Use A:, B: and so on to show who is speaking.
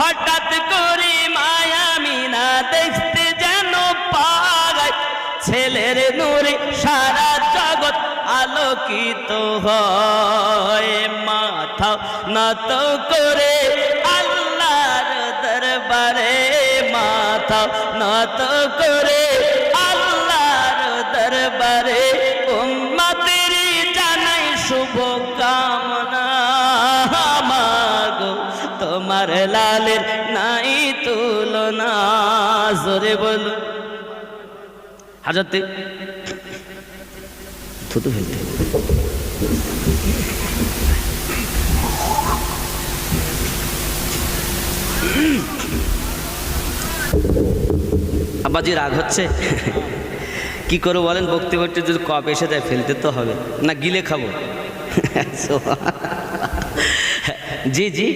A: হঠাৎ করে মায়া মিনা দেখতে যেন পায়, ছেলের নূরে সারা জগৎ আলোকিত হয়। মাথা নত করে আল্লাহর দরবারে, মাথা নত করে আল্লাহর দরবারে, উম্মতের জানাই শুভ কামনা। মাগো তোমার লালের নাই তুলনা। জোরে বলো হাজতে থুতু ফেলতে। আব্বাজি রাগ হচ্ছে, কি করবো বলেন? বক্তব্য যদি কপ এসে যায় ফেলতে তো হবে না, গিলে খাবো। জি জি